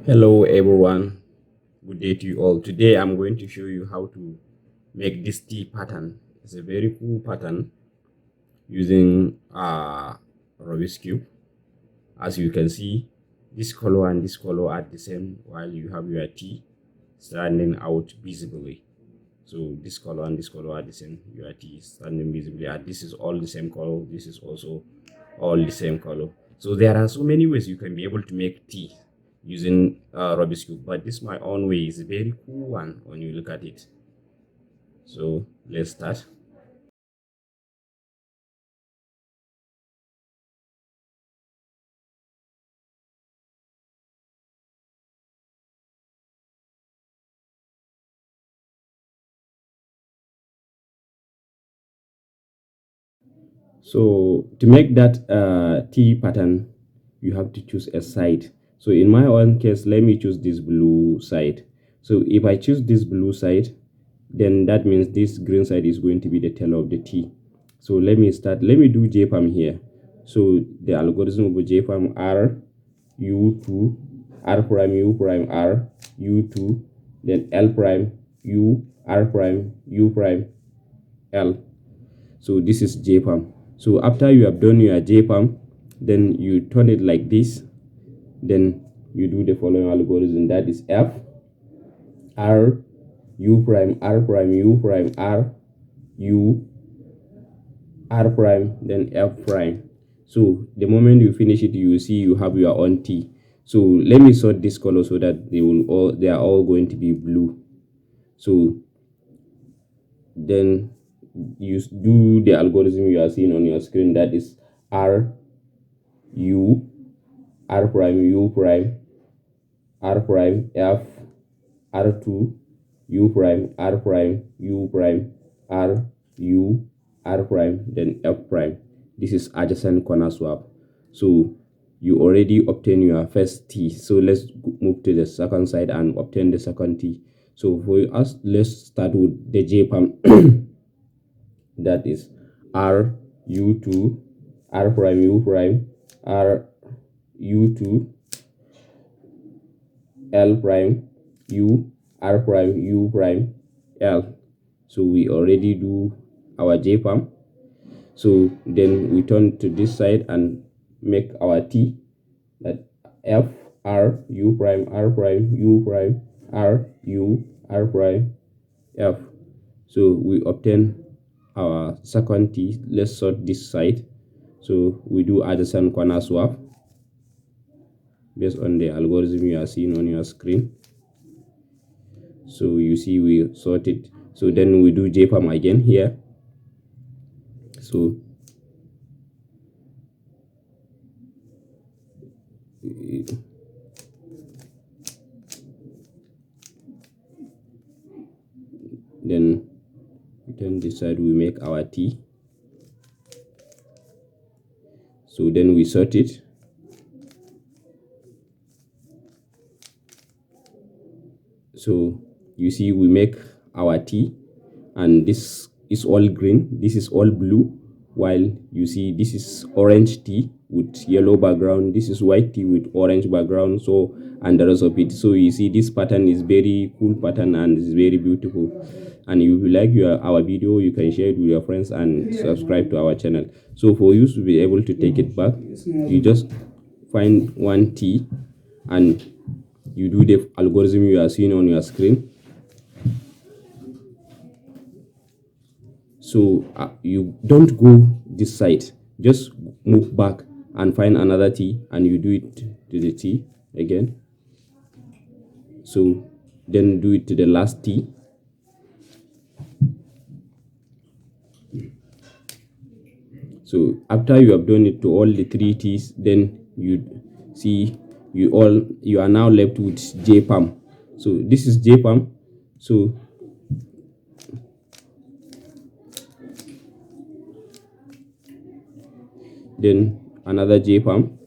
Hello everyone, good day to you all. Today I'm going to show you how to make this T pattern. It's a very cool pattern using Rubik's cube. As you can see, this color and this color are the same while you have your T standing out visibly. So this color and this color are the same, your T is standing visibly, and this is all the same color, this is also all the same color. So there are so many ways you can be able to make T using Rubik's cube, but this my own way is a very cool one when you look at it. So let's start. So to make that T pattern, you have to choose a side. So in my own case, let me choose this blue side. So if I choose this blue side, then that means this green side is going to be the tail of the T. So let me start. Let me do JPAM here. So the algorithm of JPAM R U2 R prime U prime R U2, then L prime U R prime U prime L. So this is JPAM. So after you have done your JPAM, then you turn it like this. Then you do the following algorithm. That is F R U prime R prime U prime R U R prime, then F prime. So the moment you finish it, you see you have your own T. So let me sort this color so that they are all going to be blue. So then you do the algorithm you are seeing on your screen. That is R U R prime U prime R prime F R2 U prime R prime U prime R U R prime, then F prime. This is adjacent corner swap. So you already obtain your first T. So let's move to the second side and obtain the second T. So for us, let's start with the JPAM. That is R U2 R prime U prime R U2 L prime U R prime U prime L. So we already do our JPAM. So then we turn to this side and make our T, that F R U prime R prime U prime R U R prime F. So we obtain our second T. Let's sort this side. So we do adjacent corner swap based on the algorithm you are seeing on your screen. So you see we sort it. So then we do JPAM again here. So then this side we make our T. So then we sort it. So you see we make our T, and this is all green, this is all blue, while you see this is orange T with yellow background, this is white T with orange background, so and the rest of it. So you see this pattern is very cool pattern and is very beautiful. And if you like our video, you can share it with your friends and subscribe to our channel. So for you to be able to take it back, you just find one T and you do the algorithm you are seeing on your screen. So you don't go this side, just move back and find another T and you do it to the T again. So then do it to the last T. So after you have done it to all the three T's, then you see you are now left with JPAM. So this is JPAM. So then another JPAM.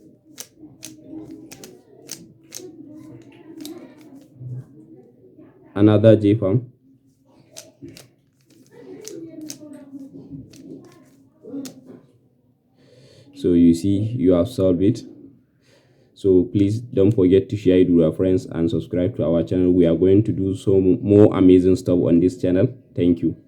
Another JPAM. So you see you have solved it. So please don't forget to share it with your friends and subscribe to our channel. We are going to do some more amazing stuff on this channel. Thank you.